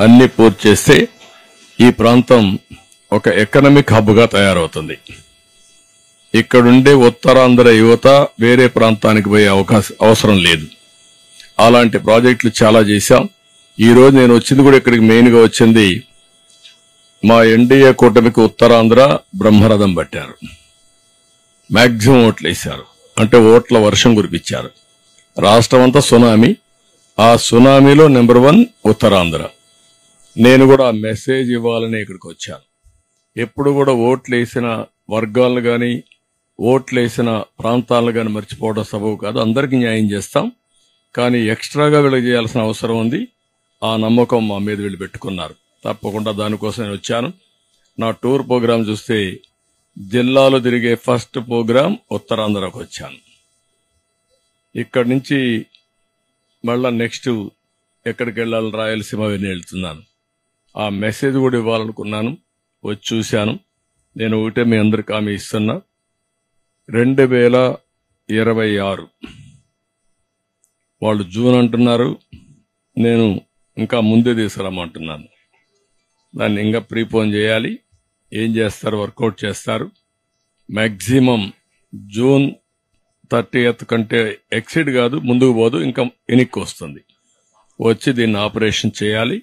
అన్ని పూర్తి చేస్తే ఈ ప్రాంతం ఒక ఎకనామిక్ హబ్ గా తయారవుతుంది. ఇక్కడుండే ఉత్తరాంధ్ర యువత వేరే ప్రాంతానికి పోయే అవసరం లేదు. అలాంటి ప్రాజెక్టులు చాలా చేశాం. ఈ రోజు నేను వచ్చింది కూడా ఇక్కడికి మెయిన్ గా వచ్చింది మా ఎన్డీఏ కూటమికి ఉత్తరాంధ్ర బ్రహ్మరథం పట్టారు. మాక్సిమం ఓట్లు వేశారు, అంటే ఓట్ల వర్షం కురిపించారు. రాష్ట్రం అంతా సునామీ, ఆ సునామీలో నెంబర్ 1 ఉత్తరాంధ్ర. నేను కూడా ఆ మెసేజ్ ఇవ్వాలని ఇక్కడికి వచ్చాను. ఎప్పుడు కూడా ఓట్లు వేసిన వర్గాలను గాని ఓట్లు వేసిన ప్రాంతాలను గాని మర్చిపోవడం సబబు కాదు. అందరికీ న్యాయం చేస్తాం, కానీ ఎక్స్ట్రాగా వీళ్ళకి చేయాల్సిన అవసరం ఉంది. ఆ నమ్మకం మా మీద వీళ్ళు పెట్టుకున్నారు. తప్పకుండా దానికోసం నేను వచ్చాను. నా టూర్ ప్రోగ్రాం చూస్తే జిల్లాలో తిరిగే ఫస్ట్ ప్రోగ్రాం ఉత్తరాంధ్రకు వచ్చాను. ఇక్కడి నుంచి మళ్ళా నెక్స్ట్ ఎక్కడికి వెళ్ళాలి, రాయలసీమ వెళ్ళి వెళ్తున్నాను. ఆ మెసేజ్ కూడా ఇవ్వాలనుకున్నాను, వచ్చి చూశాను. నేను ఒకటే మీ అందరికి హామీ ఇస్తున్నా, 2026 వాళ్ళు జూన్ అంటున్నారు, నేను ఇంకా ముందే తీసుకురమ్మంటున్నాను. దాన్ని ఇంకా ప్రీపోన్ చేయాలి. ఏం చేస్తారు, వర్కౌట్ చేస్తారు. మాక్సిమం జూన్ 30th కంటే ఎక్సిడ్ కాదు, ముందుకు పోదు, ఇంకా వెనక్కి వస్తుంది. వచ్చి దీన్ని ఆపరేషన్ చేయాలి.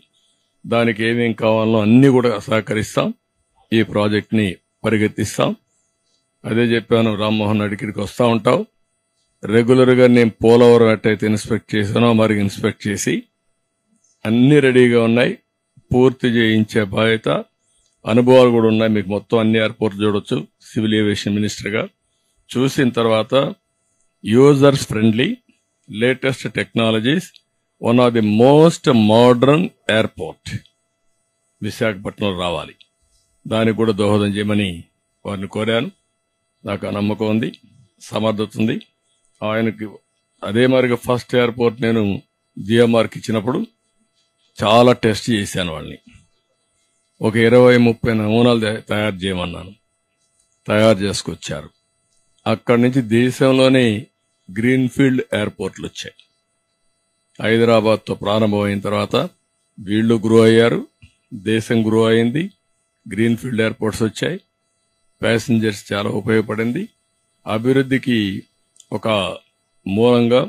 దానికి ఏమేం కావాలో అన్ని కూడా సహకరిస్తాం. ఈ ప్రాజెక్ట్ ని పరిగెత్తిస్తాం. అదే చెప్పాను, రామ్మోహన్ అడిగిరికి వస్తా ఉంటావు. రెగ్యులర్ గా నేను పోలవరం ఎట్టయితే ఇన్స్పెక్ట్ చేశానో మరి ఇన్స్పెక్ట్ చేసి అన్ని రెడీగా ఉన్నాయి. పూర్తి చేయించే బాధ్యత, అనుభవాలు కూడా ఉన్నాయి. మీకు మొత్తం అన్ని ఎయిర్పోర్ట్ చూడొచ్చు. సివిల్ ఏవియేషన్ మినిస్టర్ గా చూసిన తర్వాత users friendly, latest technologies, one of the most modern airport విశాఖపట్నంలో రావాలి. దానికి కూడా దోహదం చేయమని వారిని కోరాను. నాకు ఆ నమ్మకం ఉంది, సమర్థత ఉంది. ఆయనకి అదే మరిగా ఫస్ట్ ఎయిర్పోర్ట్ నేను జిఎంఆర్కి ఇచ్చినప్పుడు చాలా టెస్ట్ చేశాను. వాళ్ళని ఒక 20-30 నమూనాలు తయారు చేయమన్నాను. తయారు చేసుకొచ్చారు. అక్కడి నుంచి దేశంలోనే గ్రీన్ఫీల్డ్ ఎయిర్పోర్ట్లు వచ్చాయి. హైదరాబాద్తో ప్రారంభమైన తర్వాత వీళ్లు గ్రో అయ్యారు, దేశం గ్రో అయింది, గ్రీన్ఫీల్డ్ ఎయిర్పోర్ట్స్ వచ్చాయి. ప్యాసింజర్స్ చాలా ఉపయోగపడింది. అభివృద్ధికి ఒక మూలంగా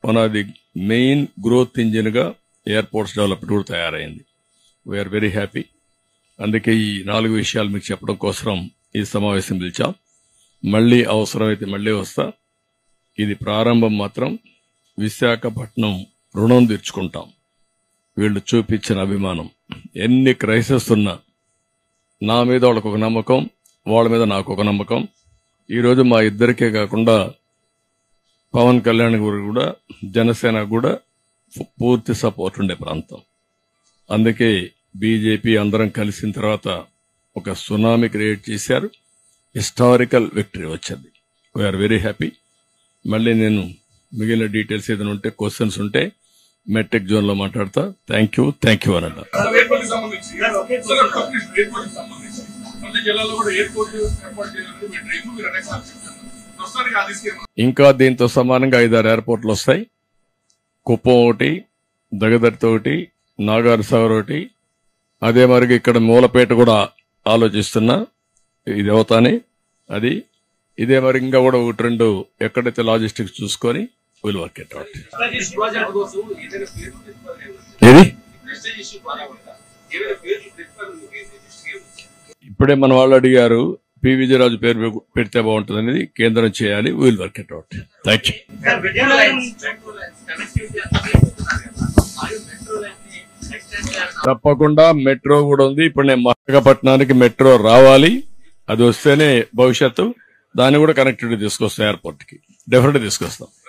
one of the main growth engine గా ఎయిర్పోర్ట్స్ డెవలప్మెంట్ కూడా తయారైంది. We are very happy. అందుకే ఈ 4 విషయాలు మీకు చెప్పడం కోసం ఈ సమావేశం పిలిచాం. మళ్లీ అవసరమైతే మళ్లీ వస్తా. ఇది ప్రారంభం మాత్రం. విశాఖపట్నం రుణం తీర్చుకుంటాం. వీళ్లు చూపించిన అభిమానం, ఎన్ని క్రైసిస్ ఉన్నా నా మీద వాళ్ళకు ఒక నమ్మకం, వాళ్ళ మీద నాకు ఒక నమ్మకం. ఈరోజు మా ఇద్దరికే కాకుండా పవన్ కళ్యాణ్ కూడా, జనసేన కూడా పూర్తి సపోర్ట్ ఉండే ప్రాంతం. అందుకే బీజేపీ అందరం కలిసిన తర్వాత ఒక సునామీ క్రియేట్ చేశారు. హిస్టారికల్ విక్టరీ వచ్చింది. We are very happy. మళ్ళీ నేను మిగిలిన డీటెయిల్స్ ఏదైనా ఉంటే, క్వశ్చన్స్ ఉంటే మెట్రిక్ జోన్ లో మాట్లాడతా. థ్యాంక్ యూ అని అన్నారు. ఇంకా దీంతో సమానంగా 5-6 ఎయిర్పోర్ట్లు వస్తాయి. కుప్పం ఒకటి, దగదర్తి ఒకటి, నాగార్జునసాగర్ ఒకటి, అదే మరి ఇక్కడ మూలపేట కూడా ఆలోచిస్తున్నా. ఇది అవుతానే అది. ఇదే మరి ఇంకా కూడా 1-2 ఎక్కడైతే లాజిస్టిక్స్ చూసుకొని విల్ వర్క్ ఇట్ అవుట్. ఏది ఇప్పుడే మన వాళ్ళు అడిగారు, పి విజయరాజు పేరు పెడితే బాగుంటుంది అనేది కేంద్రం చేయాలి. Will work it out. Thank you. తప్పకుండా మెట్రో కూడా ఉంది. ఇప్పుడు నేను మహాపట్నానికి మెట్రో రావాలి. అది వస్తేనే భవిష్యత్తు. దాన్ని కూడా కనెక్టివిటీ తీసుకొస్తాం. ఎయిర్పోర్ట్ కి డెఫినెట్ తీసుకొస్తాం.